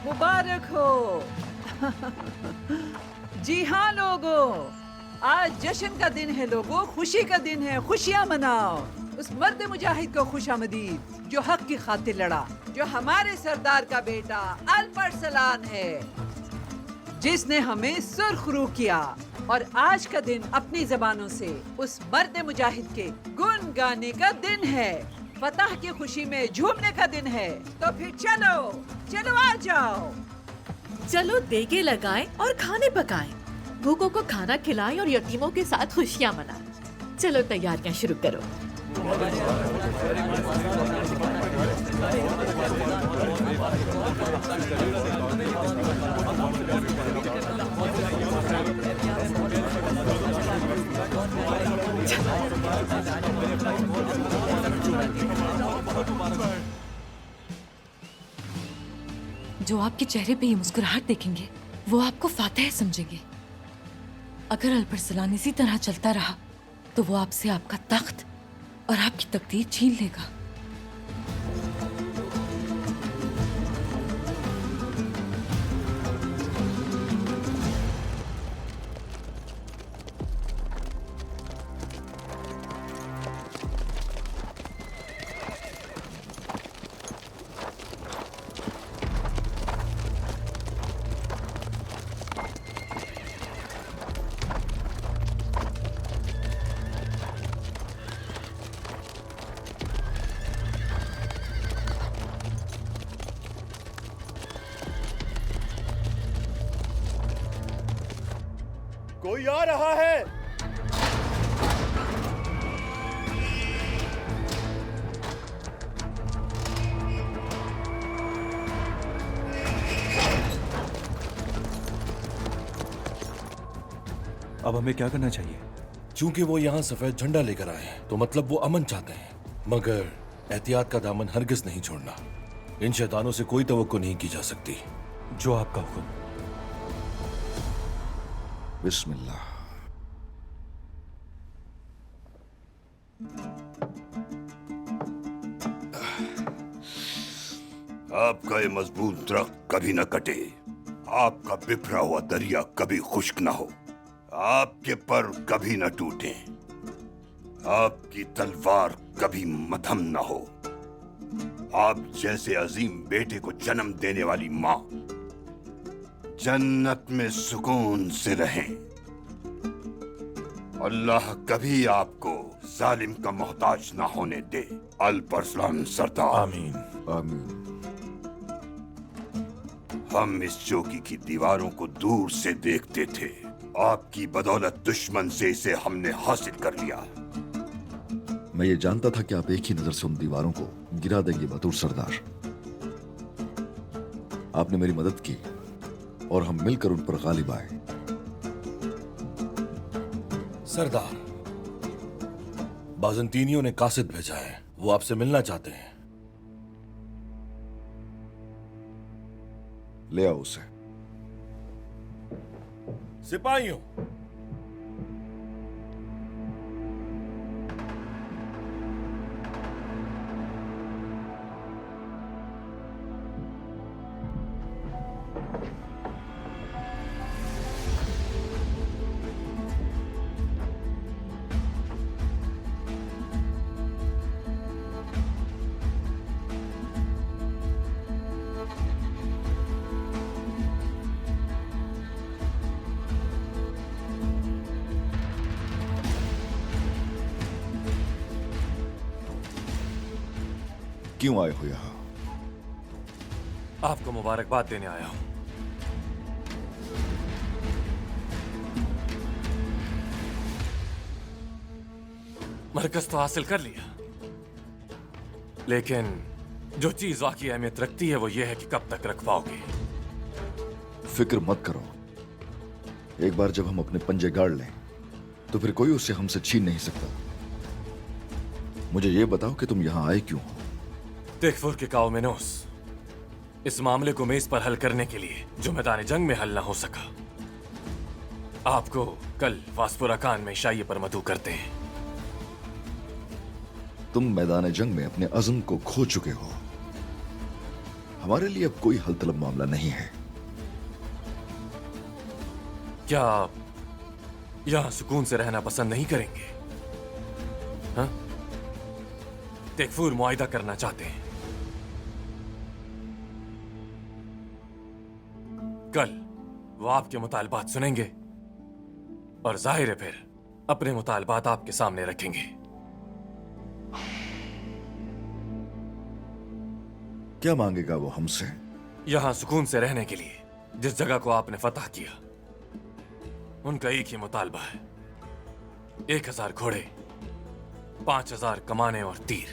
मुबारक हो। जी हाँ लोगों, आज जश्न का दिन है लोगों, खुशी का दिन है, खुशियाँ मनाओ। उस मर्द मुजाहिद को खुशामदीद जो हक की खातिर लड़ा, जो हमारे सरदार का बेटा अल्परसलान है, जिसने हमें सुरखरू किया। और आज का दिन अपनी जबानों से उस मर्द मुजाहिद के गुण गाने का दिन है, फतह की खुशी में झूमने का दिन है। तो फिर चलो चलो आ जाओ, चलो देगे लगाएं और खाने पकाएं, भूखों को खाना खिलाएं और यतीमों के साथ खुशियां मनाएं। चलो तैयारियां शुरू करो। जो आपके चेहरे पे ये मुस्कुराहट देखेंगे वो आपको फातेह समझेंगे। अगर अल्परसलान इसी तरह चलता रहा तो वो आपसे आपका तख्त और आपकी तकदीर छीन लेगा। कोई आ रहा है। अब हमें क्या करना चाहिए? चूंकि वो यहाँ सफेद झंडा लेकर आए हैं तो मतलब वो अमन चाहते हैं, मगर एहतियात का दामन हरगिज नहीं छोड़ना। इन शैतानों से कोई तवक्को नहीं की जा सकती। जो आपका हुक्म। बिस्मिल्लाह। आपका ये मजबूत दरख्त कभी न कटे, आपका बिखरा हुआ दरिया कभी खुश्क न हो, आपके पर कभी न टूटे, आपकी तलवार कभी मध्यम न हो। आप जैसे अजीम बेटे को जन्म देने वाली माँ जन्नत में सुकून से रहें। अल्लाह कभी आपको जालिम का मोहताज ना होने दे। अल्परसलान सरदार। आमीन आमीन। हम इस चौकी की दीवारों को दूर से देखते थे, आपकी बदौलत दुश्मन से इसे हमने हासिल कर लिया। मैं ये जानता था कि आप एक ही नजर से उन दीवारों को गिरा देंगे बतूर सरदार। आपने मेरी मदद की और हम मिलकर उन पर गालिब आए। सरदार, बाज़ंतीनियों ने कासिद भेजा है, वो आपसे मिलना चाहते हैं। ले आओ उसे। सिपाहियों, क्यों आए हो यहां? आपको मुबारकबाद देने आया हूं। मरकज तो हासिल कर लिया, लेकिन जो चीज वाकई अहमियत रखती है वो ये है कि कब तक रख पाओगे। फिक्र मत करो, एक बार जब हम अपने पंजे गाड़ लें तो फिर कोई उसे हमसे छीन नहीं सकता। मुझे यह बताओ कि तुम यहां आए क्यों हो? तेकफुर के काओमेनोस इस मामले को मेज पर हल करने के लिए जो मैदान जंग में हल ना हो सका, आपको कल वास्पुराकान में शाही पर मदऊ करते हैं। तुम मैदान जंग में अपने अज़्म को खो चुके हो। हमारे लिए अब कोई हल तलब मामला नहीं है। क्या आप यहां सुकून से रहना पसंद नहीं करेंगे? हाँ? तेकफूर मुआहिदा करना चाहते हैं। कल वो आपके मुतालबात सुनेंगे और जाहिर है फिर अपने मुतालबात आपके सामने रखेंगे। क्या मांगेगा वो हमसे? यहां सुकून से रहने के लिए जिस जगह को आपने फतह किया, उनका एक ही मुतालबा है, 1000 घोड़े, 5000 कमाने और तीर।